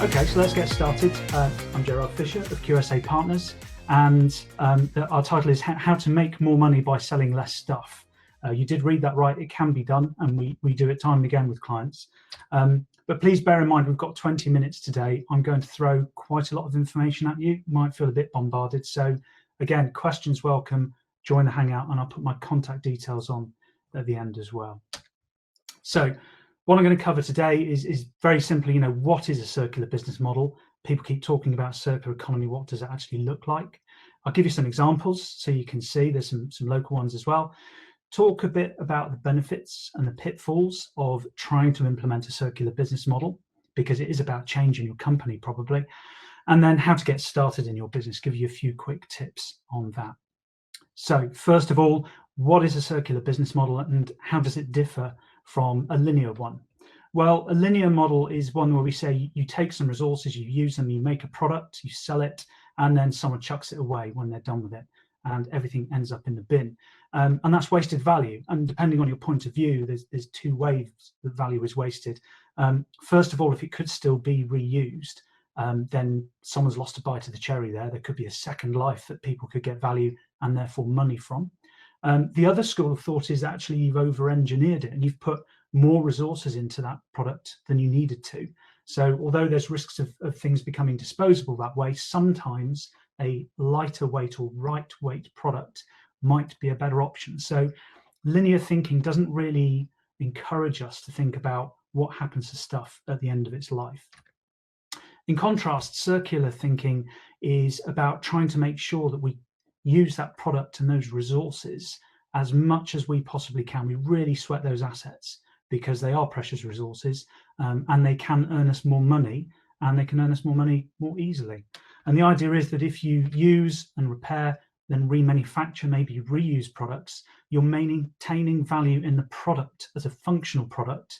Okay, so let's get started. I'm Gerrard Fisher of QSA Partners, and our title is How to Make More Money by Selling Less Stuff. You did read that right, it can be done, and we do it time and again with clients. But please bear in mind, we've got 20 minutes today. I'm going to throw quite a lot of information at you. You might feel a bit bombarded. So again, questions welcome, join the Hangout, and I'll put my contact details on at the end as well. So what I'm going to cover today is very simply, what is a circular business model? People keep talking about circular economy. What does it actually look like? I'll give you some examples so you can see. There's some local ones as well. Talk a bit about the benefits and the pitfalls of trying to implement a circular business model, because it is about changing your company probably, and then how to get started in your business. Give you a few quick tips on that. So first of all, what is a circular business model and how does it differ from a linear one? Well, a linear model is one where we say you take some resources, you use them, you make a product, you sell it, and then someone chucks it away when they're done with it, and everything ends up in the bin. And that's wasted value. And depending on your point of view, there's two ways that value is wasted. First of all, if it could still be reused, then someone's lost a bite of the cherry there. There could be a second life that people could get value and therefore money from. The other school of thought is actually you've over-engineered it and you've put more resources into that product than you needed to. So although there's risks of things becoming disposable that way, sometimes a lighter weight or right weight product might be a better option. So linear thinking doesn't really encourage us to think about what happens to stuff at the end of its life. In contrast, circular thinking is about trying to make sure that we use that product and those resources as much as we possibly can. We really sweat those assets because they are precious resources, and they can earn us more money, and they can earn us more money more easily. And the idea is that if you use and repair, then remanufacture, maybe reuse products, you're maintaining value in the product as a functional product,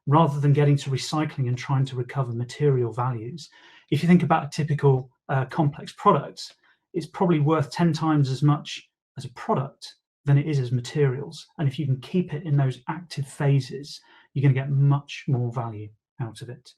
rather than getting to recycling and trying to recover material values. If you think about a typical complex product, it's probably worth 10 times as much as a product than it is as materials. And if you can keep it in those active phases, you're going to get much more value out of it.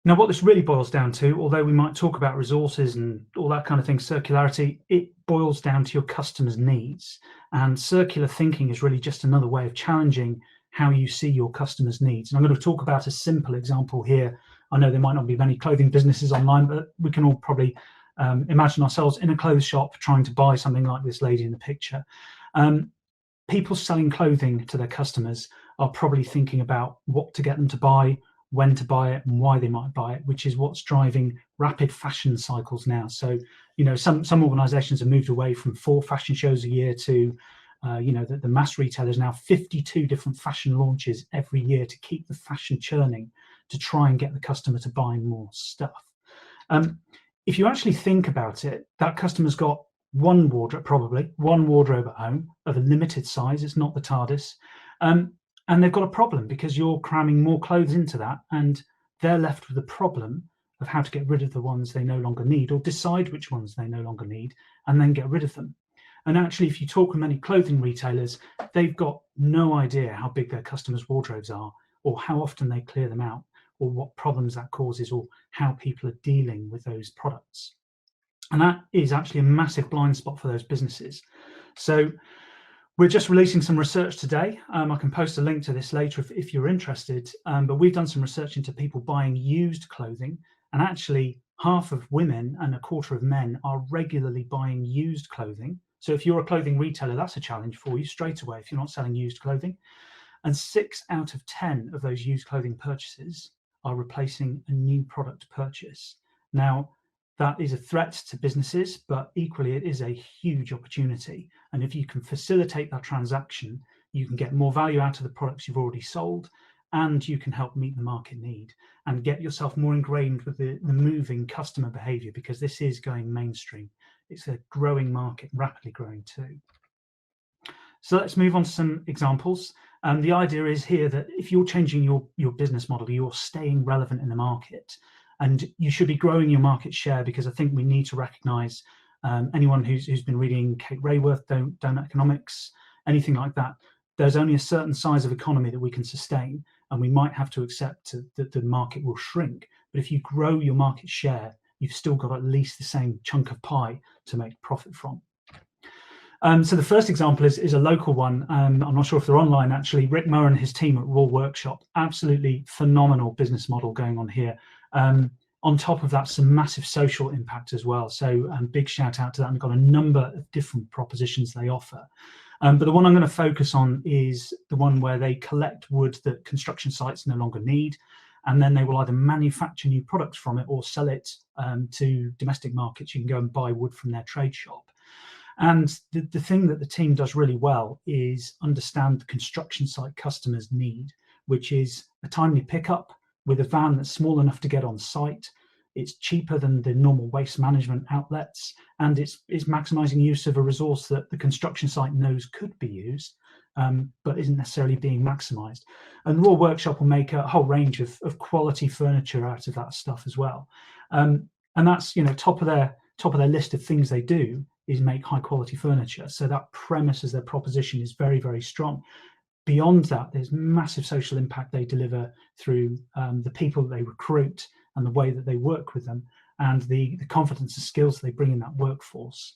Now, what this really boils down to, although we might talk about resources and all that kind of thing, circularity, it boils down to your customers' needs. And circular thinking is really just another way of challenging how you see your customers' needs. And I'm going to talk about a simple example here. I know there might not be many clothing businesses online, but we can all probably imagine ourselves in a clothes shop trying to buy something like this lady in the picture. People selling clothing to their customers are probably thinking about what to get them to buy, when to buy it, and why they might buy it, which is what's driving rapid fashion cycles now. So, some organizations have moved away from 4 fashion shows a year to the mass retailers now 52 different fashion launches every year to keep the fashion churning, to try and get the customer to buy more stuff. If you actually think about it, that customer's got probably one wardrobe at home of a limited size. It's not the TARDIS. And they've got a problem because you're cramming more clothes into that, and they're left with the problem of how to get rid of the ones they no longer need, or decide which ones they no longer need and then get rid of them. And actually, if you talk with many clothing retailers, they've got no idea how big their customers' wardrobes are, or how often they clear them out, or what problems that causes, or how people are dealing with those products. And that is actually a massive blind spot for those businesses. So we're just releasing some research today. I can post a link to this later if you're interested, but we've done some research into people buying used clothing, and actually half of women and a quarter of men are regularly buying used clothing. So if you're a clothing retailer, that's a challenge for you straight away if you're not selling used clothing. And 6 out of 10 of those used clothing purchases are replacing a new product purchase. Now, that is a threat to businesses, but equally it is a huge opportunity. And if you can facilitate that transaction, you can get more value out of the products you've already sold, and you can help meet the market need and get yourself more ingrained with the moving customer behavior, because this is going mainstream. It's a growing market, rapidly growing too. So let's move on to some examples. The idea is here that if you're changing your business model, you're staying relevant in the market, and you should be growing your market share, because I think we need to recognize, anyone who's been reading Kate Raworth, Don't Economics, anything like that, there's only a certain size of economy that we can sustain. and we might have to accept that the market will shrink. But if you grow your market share, you've still got at least the same chunk of pie to make profit from. So the first example is a local one. I'm not sure if they're online actually. Rick Moore and his team at Raw Workshop, absolutely phenomenal business model going on here. On top of that, some massive social impact as well. So big shout out to that. And they've got a number of different propositions they offer. But the one I'm going to focus on is the one where they collect wood that construction sites no longer need, and then they will either manufacture new products from it or sell it to domestic markets. You can go and buy wood from their trade shop. And the thing that the team does really well is understand the construction site customers' need, which is a timely pickup with a van that's small enough to get on site. It's cheaper than the normal waste management outlets, and it's maximising use of a resource that the construction site knows could be used, but isn't necessarily being maximised. And Raw Workshop will make a whole range of quality furniture out of that stuff as well. And that's, top of their list of things they do is make high quality furniture. So that premise as their proposition is very, very strong. Beyond that, there's massive social impact they deliver through the people that they recruit and the way that they work with them, and the confidence and skills they bring in that workforce.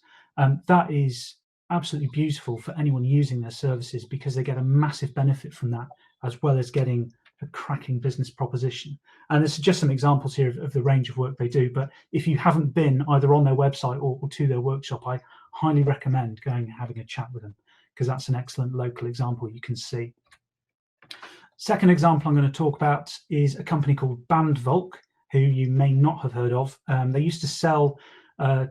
That is absolutely beautiful for anyone using their services, because they get a massive benefit from that, as well as getting a cracking business proposition. And this is just some examples here of the range of work they do. But if you haven't been either on their website or to their workshop, I highly recommend going and having a chat with them, because that's an excellent local example you can see. Second example I'm going to talk about is a company called Volk, who you may not have heard of. They used to sell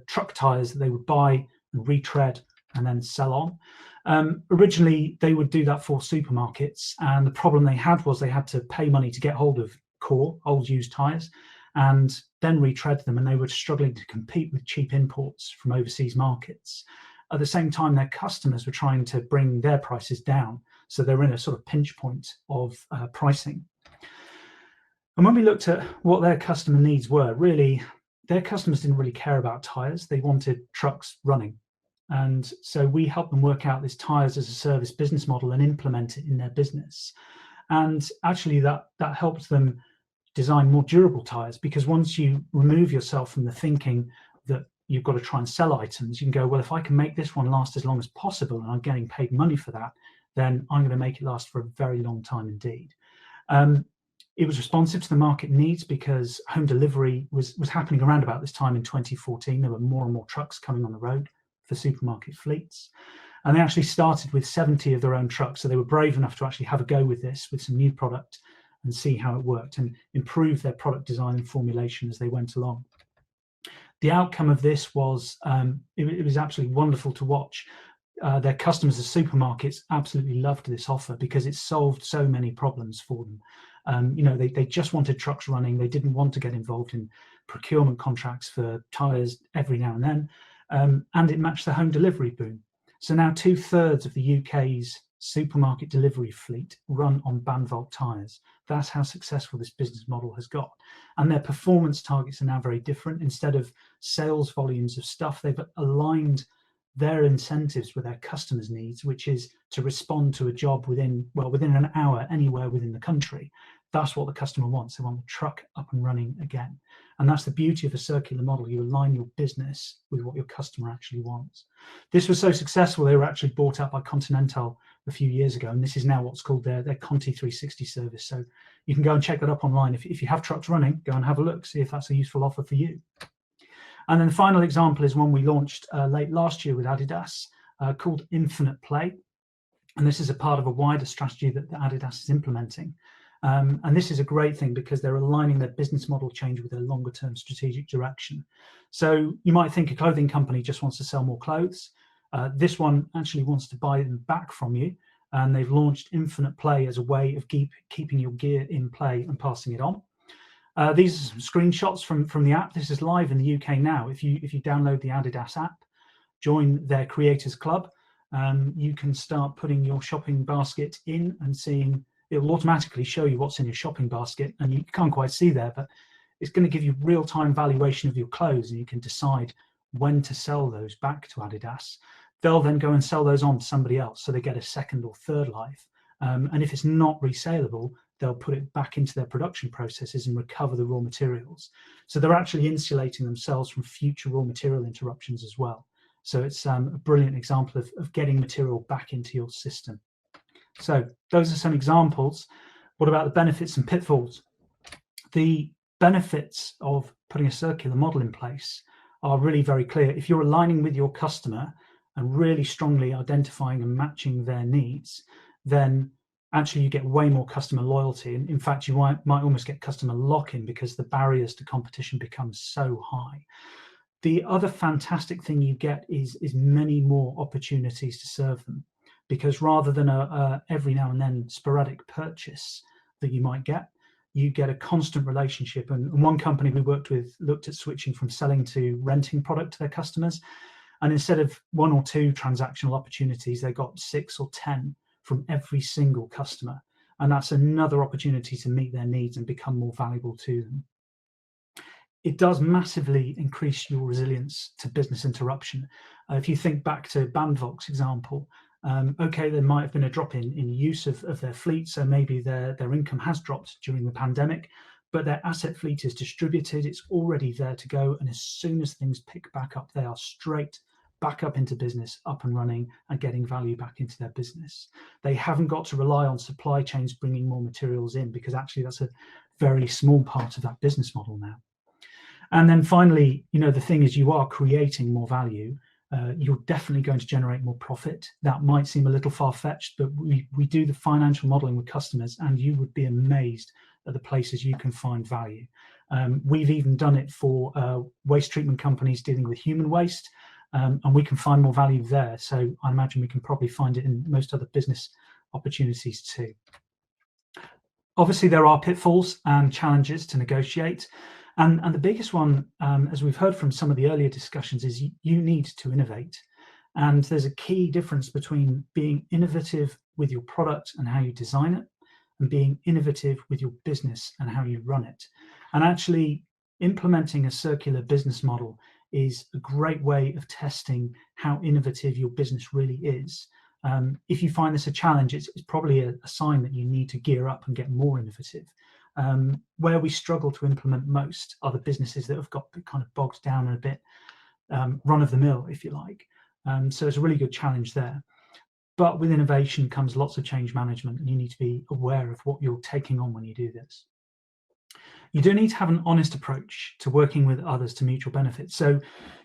truck tires that they would buy and retread and then sell on. Originally, they would do that for supermarkets, and the problem they had was they had to pay money to get hold of core, old used tires, and then retread them, and they were struggling to compete with cheap imports from overseas markets. At the same time, their customers were trying to bring their prices down, so they were in a sort of pinch point of pricing. And when we looked at what their customer needs were, really, their customers didn't really care about tires. They wanted trucks running. And so we helped them work out this tires as a service business model and implement it in their business. And actually that helped them design more durable tires, because once you remove yourself from the thinking that you've got to try and sell items, you can go, well, if I can make this one last as long as possible and I'm getting paid money for that, then I'm going to make it last for a very long time indeed. It was responsive to the market needs, because home delivery was happening around about this time in 2014. There were more and more trucks coming on the road for supermarket fleets. And they actually started with 70 of their own trucks. So they were brave enough to actually have a go with this, with some new product, and see how it worked, and improve their product design and formulation as they went along. The outcome of this was, it was absolutely wonderful to watch. Their customers, the supermarkets, absolutely loved this offer, because it solved so many problems for them. They just wanted trucks running. They didn't want to get involved in procurement contracts for tires every now and then. And it matched the home delivery boom. So now 2/3 of the UK's supermarket delivery fleet run on Volk tires. That's how successful this business model has got. And their performance targets are now very different. Instead of sales volumes of stuff, they've aligned their incentives with their customers' needs, which is to respond to a job within an hour anywhere within the country. That's what the customer wants. They want the truck up and running again. And that's the beauty of a circular model. You align your business with what your customer actually wants. This was so successful, they were actually bought out by Continental a few years ago, and this is now what's called their Conti 360 service. So you can go and check that up online. If you have trucks running, go and have a look, see if that's a useful offer for you. And then the final example is one we launched late last year with Adidas, called Infinite Play. And this is a part of a wider strategy that Adidas is implementing. And this is a great thing, because they're aligning their business model change with their longer term strategic direction. So you might think a clothing company just wants to sell more clothes. This one actually wants to buy them back from you. And they've launched Infinite Play as a way of keeping your gear in play and passing it on. These are some screenshots from the app. This is live in the UK now. If you download the Adidas app, join their creators club, you can start putting your shopping basket in and seeing. It will automatically show you what's in your shopping basket, and you can't quite see there, but it's going to give you real-time valuation of your clothes, and you can decide when to sell those back to Adidas. They'll then go and sell those on to somebody else, so they get a second or third life. And if it's not resaleable, they'll put it back into their production processes and recover the raw materials. So they're actually insulating themselves from future raw material interruptions as well. So it's a brilliant example of getting material back into your system. So those are some examples. What about the benefits and pitfalls? The benefits of putting a circular model in place are really very clear. If you're aligning with your customer and really strongly identifying and matching their needs, then actually you get way more customer loyalty. And in fact, you might almost get customer lock-in because the barriers to competition become so high. The other fantastic thing you get is many more opportunities to serve them, because rather than a every now and then sporadic purchase that you might get, you get a constant relationship. And one company we worked with looked at switching from selling to renting product to their customers. And instead of 1 or 2 transactional opportunities, they got 6 or 10 from every single customer. And that's another opportunity to meet their needs and become more valuable to them. It does massively increase your resilience to business interruption. If you think back to Volk's example, okay, there might have been a drop in use of their fleet, so maybe their income has dropped during the pandemic, but their asset fleet is distributed, it's already there to go, and as soon as things pick back up, they are straight back up into business, up and running, and getting value back into their business. They haven't got to rely on supply chains bringing more materials in, because actually that's a very small part of that business model now. And then finally, the thing is, you are creating more value. You're definitely going to generate more profit. That might seem a little far-fetched, but we do the financial modeling with customers, and you would be amazed at the places you can find value. We've even done it for waste treatment companies dealing with human waste, and we can find more value there. So I imagine we can probably find it in most other business opportunities too. Obviously, there are pitfalls and challenges to negotiate. And the biggest one, as we've heard from some of the earlier discussions, is you need to innovate. And there's a key difference between being innovative with your product and how you design it, and being innovative with your business and how you run it. And actually, implementing a circular business model is a great way of testing how innovative your business really is. If you find this a challenge, it's probably a sign that you need to gear up and get more innovative. Where we struggle to implement most are the businesses that have got kind of bogged down and a bit run-of-the-mill, if you like. So it's a really good challenge there. But with innovation comes lots of change management, and you need to be aware of what you're taking on when you do this. You do need to have an honest approach to working with others to mutual benefit. So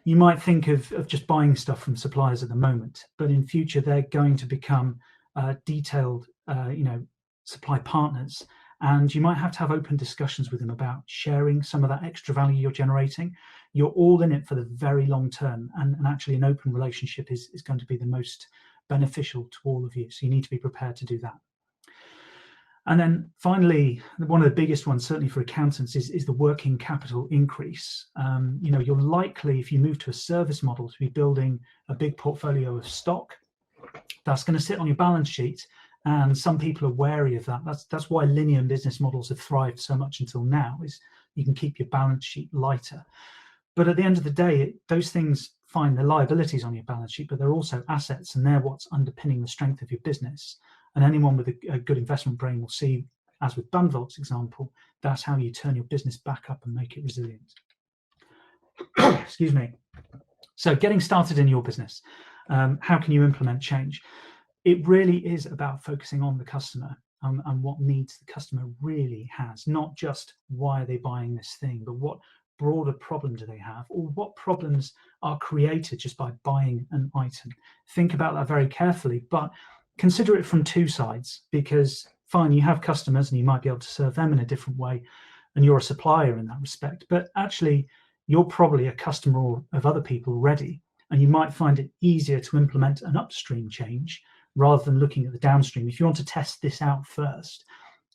you might think of just buying stuff from suppliers at the moment, but in future they're going to become detailed, supply partners. And you might have to have open discussions with them about sharing some of that extra value you're generating. You're all in it for the very long term, and actually an open relationship is going to be the most beneficial to all of you. So you need to be prepared to do that. And then finally, one of the biggest ones, certainly for accountants, is the working capital increase. You're likely, if you move to a service model, to be building a big portfolio of stock that's going to sit on your balance sheet. And some people are wary of that. That's why linear business models have thrived so much until now, is you can keep your balance sheet lighter. But at the end of the day, those things, fine, they're liabilities on your balance sheet, but they're also assets, and they're what's underpinning the strength of your business. And anyone with a good investment brain will see, as with Volk's example, that's how you turn your business back up and make it resilient. Excuse me. So getting started in your business, how can you implement change? It really is about focusing on the customer and what needs the customer really has, not just why are they buying this thing, but what broader problem do they have, or what problems are created just by buying an item. Think about that very carefully, but consider it from 2 sides, because fine, you have customers and you might be able to serve them in a different way, and you're a supplier in that respect, but actually you're probably a customer of other people already, and you might find it easier to implement an upstream change rather than looking at the downstream. If you want to test this out first,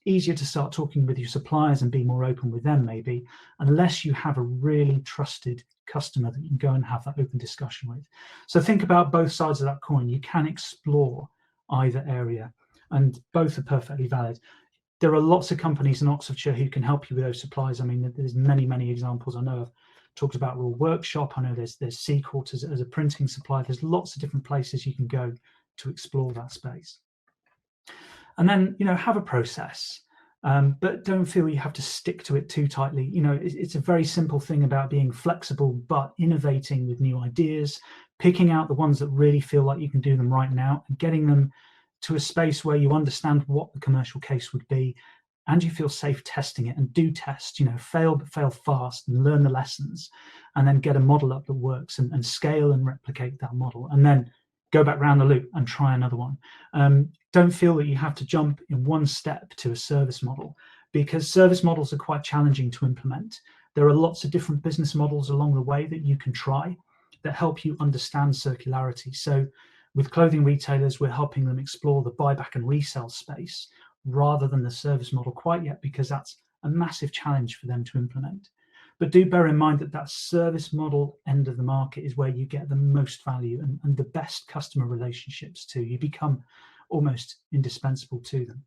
easier to start talking with your suppliers and be more open with them maybe, unless you have a really trusted customer that you can go and have that open discussion with. So think about both sides of that coin. You can explore either area, and both are perfectly valid. There are lots of companies in Oxfordshire who can help you with those supplies. I mean, there's many examples. I know I've talked about Raw Workshop. I know there's Seacourt as a printing supplier. There's lots of different places you can go to explore that space. And then, have a process. But don't feel you have to stick to it too tightly. You know, it's a very simple thing about being flexible, but innovating with new ideas, picking out the ones that really feel like you can do them right now and getting them to a space where you understand what the commercial case would be and you feel safe testing it. And do test, you know, fail, but fail fast and learn the lessons, and then get a model up that works and scale and replicate that model, and then go back round the loop and try another one. Don't feel that you have to jump in one step to a service model, because service models are quite challenging to implement. There are lots of different business models along the way that you can try that help you understand circularity. So with clothing retailers, we're helping them explore the buyback and resell space rather than the service model quite yet, because that's a massive challenge for them to implement. But do bear in mind that that service model end of the market is where you get the most value and the best customer relationships too. You become almost indispensable to them.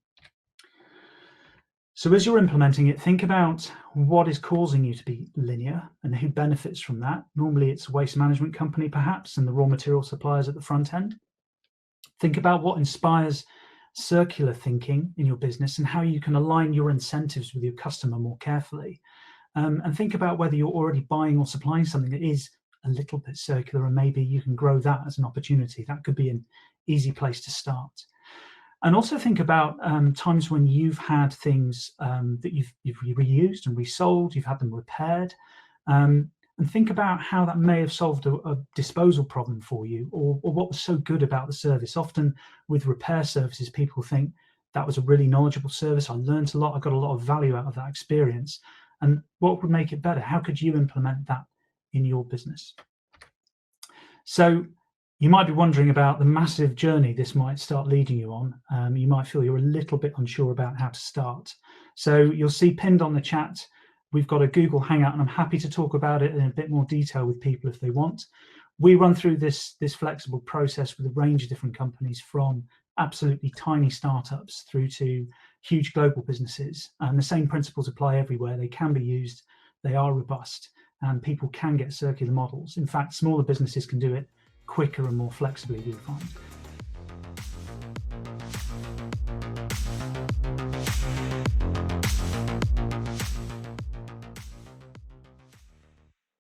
So as you're implementing it, think about what is causing you to be linear and who benefits from that. Normally it's a waste management company perhaps, and the raw material suppliers at the front end. Think about what inspires circular thinking in your business and how you can align your incentives with your customer more carefully. And think about whether you're already buying or supplying something that is a little bit circular, and maybe you can grow that as an opportunity. That could be an easy place to start. And also think about times when you've had things that you've reused and resold, you've had them repaired, and think about how that may have solved a disposal problem for you, or what was so good about the service. Often with repair services, people think that was a really knowledgeable service. I learned a lot. I got a lot of value out of that experience. And what would make it better? How could you implement that in your business? So you might be wondering about the massive journey this might start leading you on. You might feel you're a little bit unsure about how to start. So you'll see pinned on the chat, we've got a Google Hangout, and I'm happy to talk about it in a bit more detail with people if they want. We run through this flexible process with a range of different companies, from absolutely tiny startups through to huge global businesses. And the same principles apply everywhere. They can be used, they are robust, and people can get circular models. In fact, smaller businesses can do it quicker and more flexibly, we find.